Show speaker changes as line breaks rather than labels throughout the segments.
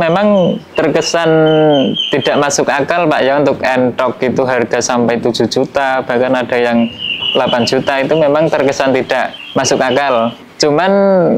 memang terkesan tidak masuk akal Pak ya, untuk entok itu harga sampai 7 juta, bahkan ada yang 8 juta, itu memang terkesan tidak masuk akal. Cuman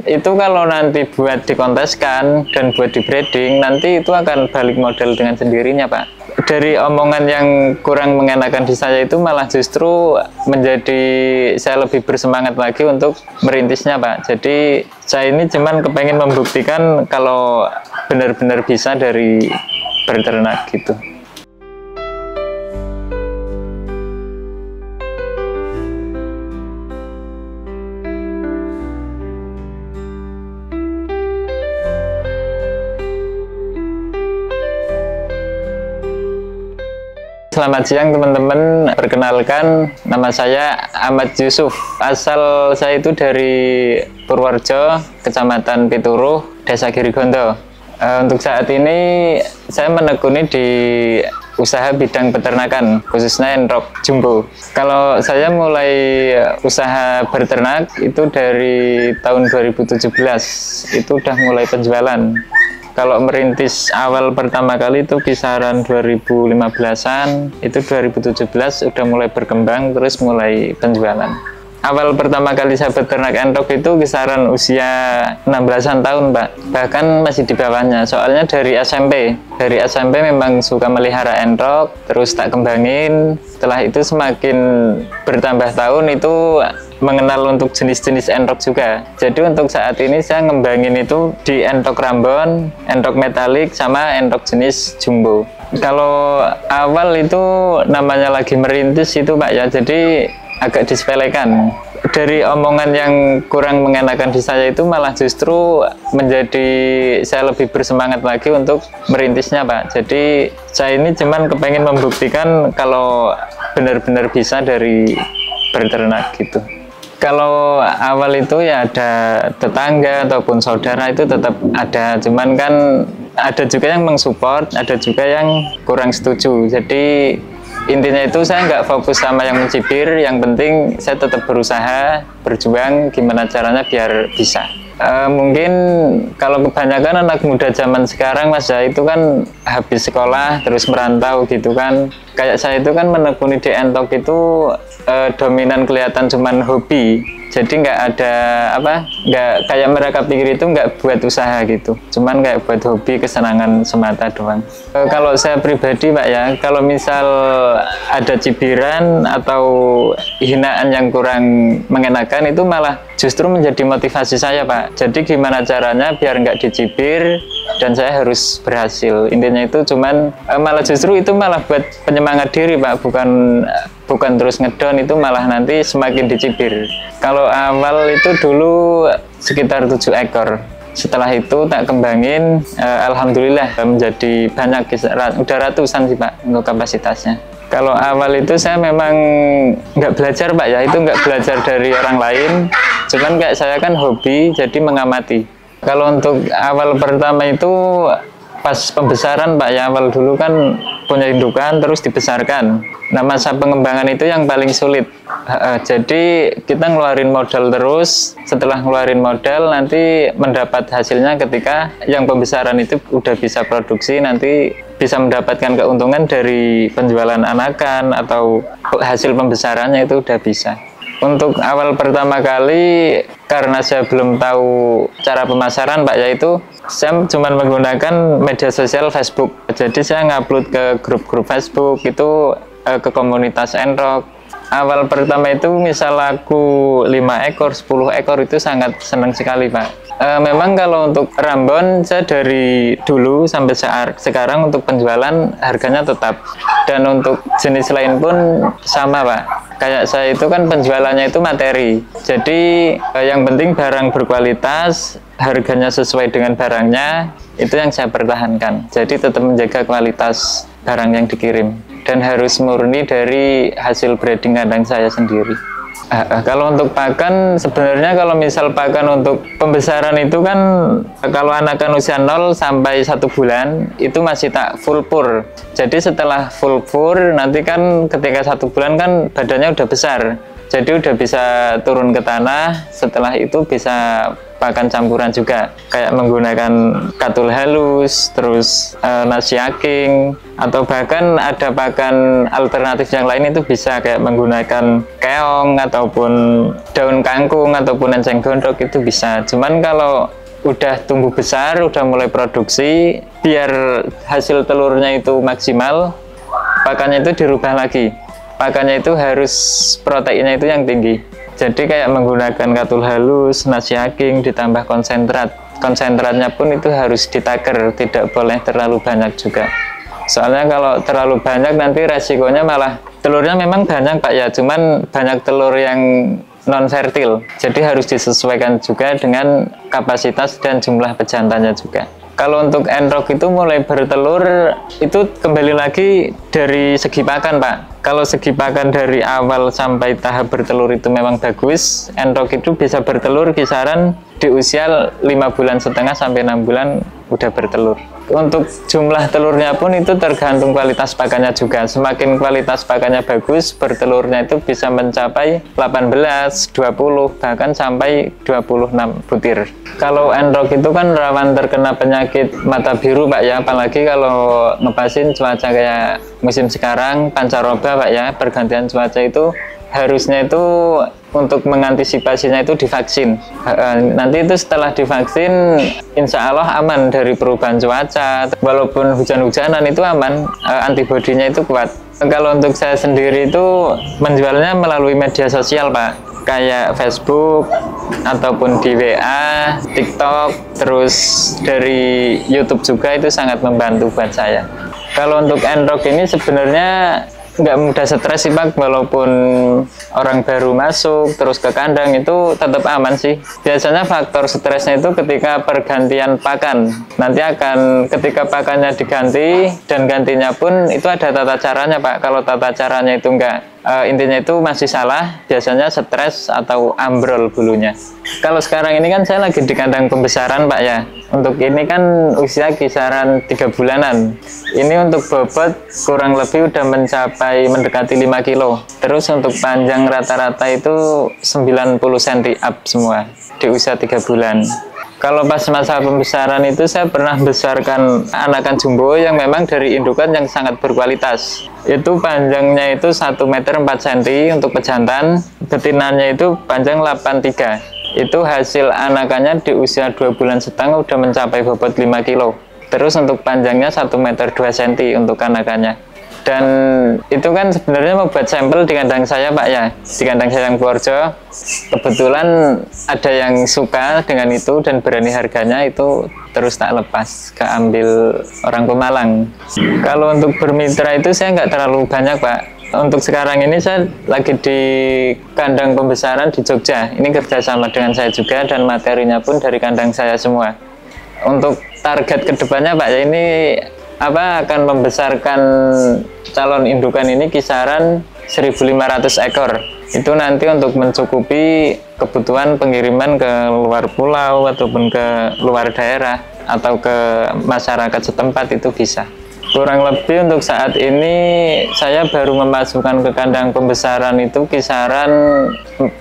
itu kalau nanti buat dikonteskan dan buat di breeding, nanti itu akan balik modal dengan sendirinya Pak. Dari omongan yang kurang mengenakan di saya itu malah justru menjadi saya lebih bersemangat lagi untuk merintisnya Pak. Jadi saya ini cuman kepengen membuktikan kalau benar-benar bisa dari berternak gitu. Selamat siang teman-teman, perkenalkan nama saya Ahmad Yusuf. Asal saya itu dari Purworejo, Kecamatan Pituruh, Desa Girigondo. Untuk saat ini saya menekuni di usaha bidang peternakan, khususnya enrok jumbo. Kalau saya mulai usaha berternak itu dari tahun 2017, itu udah mulai penjualan. Kalau merintis awal pertama kali itu kisaran 2015-an, itu 2017 udah mulai berkembang, terus mulai penjualan. Awal pertama kali saya beternak entok itu kisaran usia 16-an tahun Pak, bahkan masih di bawahnya, soalnya dari SMP. Dari SMP memang suka melihara entok, terus tak kembangin, setelah itu semakin bertambah tahun itu mengenal untuk jenis-jenis entok juga. Jadi untuk saat ini saya ngembangin itu di entok rambon, entok metalik, sama entok jenis jumbo. Kalau awal itu namanya lagi merintis itu Pak ya, jadi agak disepelekan. Dari omongan yang kurang mengenakan di saya itu malah justru menjadi saya lebih bersemangat lagi untuk merintisnya Pak. Jadi saya ini cuman kepengen membuktikan kalau benar-benar bisa dari berternak gitu. Kalau awal itu ya ada tetangga ataupun saudara itu tetap ada, cuman kan ada juga yang mensupport, ada juga yang kurang setuju. Jadi intinya itu saya nggak fokus sama yang mencibir, yang penting saya tetap berusaha, berjuang gimana caranya biar bisa. Mungkin kalau kebanyakan anak muda zaman sekarang Mas ya, itu kan habis sekolah terus merantau gitu kan. Kayak saya itu kan menekuni di entok itu dominan kelihatan cuman hobi. Jadi nggak ada nggak kayak mereka pikir itu nggak buat usaha gitu, cuman kayak buat hobi, kesenangan semata doang. Kalau saya pribadi Pak ya, kalau misal ada cibiran atau hinaan yang kurang mengenakan itu malah justru menjadi motivasi saya Pak. Jadi gimana caranya biar nggak dicibir dan saya harus berhasil. Intinya itu cuman malah justru itu malah buat penyemangat diri Pak, bukan terus ngedon, itu malah nanti semakin dicibir. Kalau awal itu dulu sekitar 7 ekor. Setelah itu tak kembangin, alhamdulillah menjadi banyak, udah ratusan sih Pak untuk kapasitasnya. Kalau awal itu saya memang nggak belajar Pak ya, itu nggak belajar dari orang lain, cuman kayak saya kan hobi, jadi mengamati. Kalau untuk awal pertama itu pas pembesaran Pak ya, awal dulu kan punya indukan terus dibesarkan. Nah masa pengembangan itu yang paling sulit. Jadi kita ngeluarin modal terus, setelah ngeluarin modal nanti mendapat hasilnya ketika yang pembesaran itu udah bisa produksi, nanti bisa mendapatkan keuntungan dari penjualan anakan atau hasil pembesarannya itu udah bisa. Untuk awal pertama kali, karena saya belum tahu cara pemasaran Pak, yaitu saya cuma menggunakan media sosial Facebook. Jadi saya ngupload ke grup-grup Facebook itu, ke komunitas enrok. Awal pertama itu misal aku 5 ekor, 10 ekor itu sangat senang sekali Pak. Memang kalau untuk rambon saya dari dulu sampai sekarang untuk penjualan harganya tetap, dan untuk jenis lain pun sama Pak. Kayak saya itu kan penjualannya itu materi, jadi yang penting barang berkualitas, harganya sesuai dengan barangnya, itu yang saya pertahankan. Jadi tetap menjaga kualitas barang yang dikirim dan harus murni dari hasil breeding kandang saya sendiri. Kalau untuk pakan, sebenarnya kalau misal pakan untuk pembesaran itu kan, kalau anakan usia 0 sampai 1 bulan itu masih tak full pur. Jadi setelah full pur nanti kan ketika 1 bulan kan badannya udah besar. Jadi udah bisa turun ke tanah, setelah itu bisa pakan campuran juga, kayak menggunakan katul halus, terus nasi aking, atau bahkan ada pakan alternatif yang lain itu bisa kayak menggunakan keong ataupun daun kangkung ataupun enceng gondok, itu bisa. Cuman kalau udah tumbuh besar, udah mulai produksi, biar hasil telurnya itu maksimal, pakannya itu dirubah lagi. Pakannya itu harus proteinnya itu yang tinggi. Jadi kayak menggunakan katul halus, nasi aking, ditambah konsentrat. Konsentratnya pun itu harus ditaker, tidak boleh terlalu banyak juga. Soalnya kalau terlalu banyak nanti resikonya malah telurnya memang banyak Pak ya, cuman banyak telur yang non-fertil. Jadi harus disesuaikan juga dengan kapasitas dan jumlah pejantannya juga. Kalau untuk enrok itu mulai bertelur, itu kembali lagi dari segi pakan Pak. Kalau segi pakan dari awal sampai tahap bertelur itu memang bagus, enrok itu bisa bertelur kisaran di usia 5,5 bulan sampai 6 bulan udah bertelur. Untuk jumlah telurnya pun itu tergantung kualitas pakannya juga. Semakin kualitas pakannya bagus, bertelurnya itu bisa mencapai 18, 20, bahkan sampai 26 butir. Kalau enrok itu kan rawan terkena penyakit mata biru Pak ya, apalagi kalau ngepasin cuaca kayak musim sekarang, pancaroba Pak ya, pergantian cuaca itu harusnya itu untuk mengantisipasinya itu divaksin. Nanti itu setelah divaksin, insya Allah aman dari perubahan cuaca. Walaupun hujan-hujanan itu aman, antibodinya itu kuat. Kalau untuk saya sendiri itu menjualnya melalui media sosial Pak, kayak Facebook ataupun di WA, TikTok, terus dari YouTube juga, itu sangat membantu buat saya. Kalau untuk enrok ini sebenarnya nggak mudah stres sih Pak, walaupun orang baru masuk terus ke kandang itu tetap aman sih. Biasanya faktor stresnya itu ketika pergantian pakan. Nanti akan ketika pakannya diganti dan gantinya pun itu ada tata caranya Pak. Kalau tata caranya itu intinya itu masih salah, biasanya stres atau ambrol bulunya. Kalau sekarang ini kan saya lagi di kandang pembesaran Pak ya. Untuk ini kan usia kisaran 3 bulanan. Ini untuk bobot kurang lebih udah mencapai mendekati 5 kilo. Terus untuk panjang rata-rata itu 90 cm up semua di usia 3 bulan. Kalau pas masa pembesaran itu saya pernah besarkan anakan jumbo yang memang dari indukan yang sangat berkualitas. Itu panjangnya itu 1 meter 4 cm untuk pejantan, betinanya itu panjang 83. Itu hasil anakannya di usia 2,5 bulan udah mencapai bobot 5 kilo. Terus untuk panjangnya 1 meter 2 cm untuk anakannya. Dan itu kan sebenarnya mau buat sampel di kandang saya Pak ya, di kandang saya yang Purworejo. Kebetulan ada yang suka dengan itu dan berani harganya, itu terus tak lepas, keambil orang Pemalang. Kalau untuk bermitra itu saya nggak terlalu banyak Pak. Untuk sekarang ini saya lagi di kandang pembesaran di Jogja. Ini kerjasama dengan saya juga dan materinya pun dari kandang saya semua. Untuk target kedepannya Pak ya, ini akan membesarkan calon indukan ini kisaran 1.500 ekor. Itu nanti untuk mencukupi kebutuhan pengiriman ke luar pulau ataupun ke luar daerah atau ke masyarakat setempat, itu bisa. Kurang lebih untuk saat ini saya baru memasukkan ke kandang pembesaran itu kisaran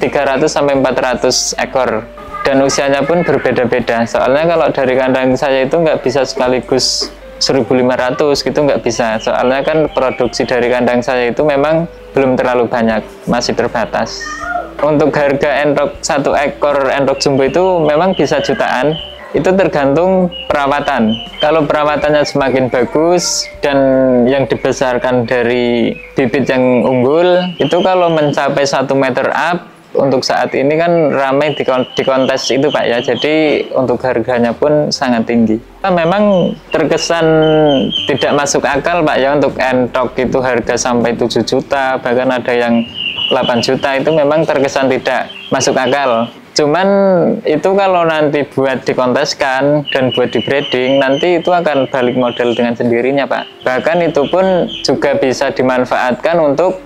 300 sampai 400 ekor. Dan usianya pun berbeda-beda. Soalnya kalau dari kandang saya itu nggak bisa sekaligus 1.500 gitu, nggak bisa. Soalnya kan produksi dari kandang saya itu memang belum terlalu banyak, masih terbatas. Untuk harga enrok 1 ekor enrok jumbo itu memang bisa jutaan. Itu tergantung perawatan. Kalau perawatannya semakin bagus dan yang dibesarkan dari bibit yang unggul, itu kalau mencapai 1 meter up, untuk saat ini kan ramai di kontes itu Pak ya, jadi untuk harganya pun sangat tinggi. Memang terkesan tidak masuk akal Pak ya, untuk enrok itu harga sampai 7 juta, bahkan ada yang 8 juta, itu memang terkesan tidak masuk akal. Cuman itu kalau nanti buat dikonteskan dan buat di breeding, nanti itu akan balik modal dengan sendirinya Pak. Bahkan itu pun juga bisa dimanfaatkan untuk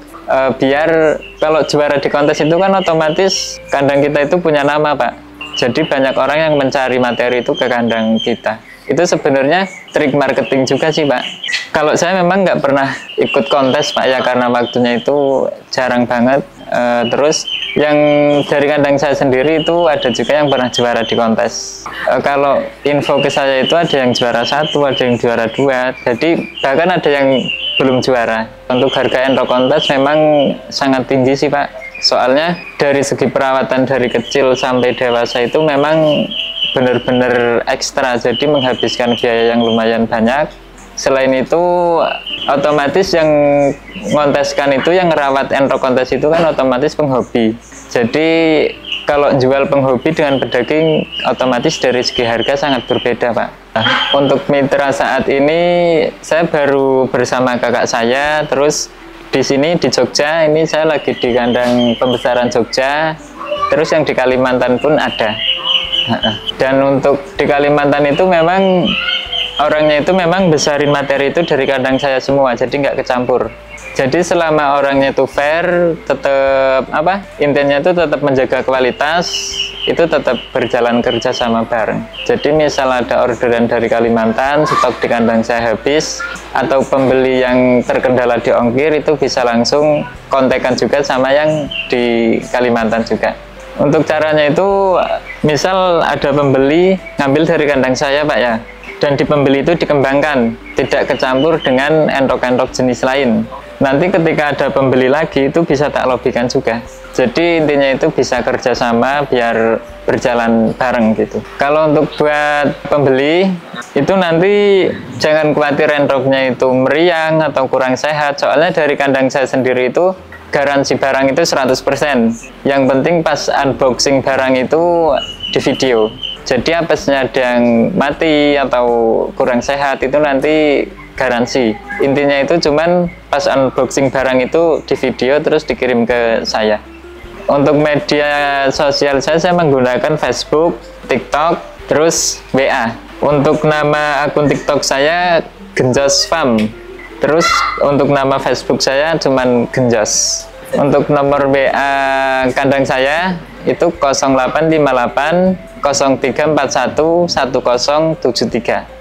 biar kalau juara di kontes itu kan otomatis kandang kita itu punya nama Pak. Jadi banyak orang yang mencari materi itu ke kandang kita. Itu sebenarnya trik marketing juga sih Pak. Kalau saya memang nggak pernah ikut kontes Pak ya, karena waktunya itu jarang banget. Terus yang dari kandang saya sendiri itu ada juga yang pernah juara di kontes. Kalau info ke saya itu ada yang juara 1, ada yang juara 2, jadi bahkan ada yang belum juara. Untuk harga enrok kontes memang sangat tinggi sih Pak. Soalnya dari segi perawatan dari kecil sampai dewasa itu memang benar-benar ekstra, jadi menghabiskan biaya yang lumayan banyak. Selain itu otomatis yang ngonteskan itu, yang ngerawat enrok kontes itu kan otomatis penghobi. Jadi kalau jual penghobi dengan pedaging otomatis dari segi harga sangat berbeda Pak. Nah, untuk mitra saat ini saya baru bersama kakak saya, terus di sini di Jogja ini saya lagi di kandang pembesaran Jogja, terus yang di Kalimantan pun ada. Dan untuk di Kalimantan itu memang orangnya itu memang besarin materi itu dari kandang saya semua, jadi nggak kecampur. Jadi selama orangnya itu fair, tetap intinya itu tetap menjaga kualitas, itu tetap berjalan kerja sama bareng. Jadi misal ada orderan dari Kalimantan, stok di kandang saya habis, atau pembeli yang terkendala di ongkir itu bisa langsung kontekan juga sama yang di Kalimantan juga. Untuk caranya itu, misal ada pembeli ngambil dari kandang saya Pak ya, dan di pembeli itu dikembangkan, tidak kecampur dengan enrok-enrok jenis lain. Nanti ketika ada pembeli lagi itu bisa tak lobbykan juga. Jadi intinya itu bisa kerjasama biar berjalan bareng gitu. Kalau untuk buat pembeli itu nanti jangan khawatir enroknya itu meriang atau kurang sehat. Soalnya dari kandang saya sendiri itu garansi barang itu 100%. Yang penting pas unboxing barang itu di video. Jadi apesnya ada yang mati atau kurang sehat itu nanti garansi. Intinya itu cuman pas unboxing barang itu di video terus dikirim ke saya. Untuk media sosial saya menggunakan Facebook, TikTok, terus WA. Untuk nama akun TikTok saya Genjos Farm. Terus untuk nama Facebook saya cuman Genjos. Untuk nomor WA kandang saya itu 0858 0341 1073.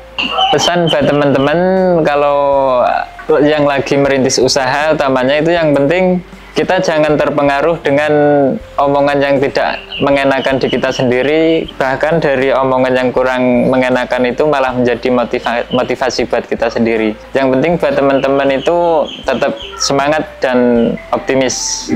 Pesan buat teman-teman kalau yang lagi merintis usaha, utamanya itu yang penting kita jangan terpengaruh dengan omongan yang tidak mengenakan di kita sendiri. Bahkan dari omongan yang kurang mengenakan itu malah menjadi motivasi buat kita sendiri. Yang penting buat teman-teman itu tetap semangat dan optimis.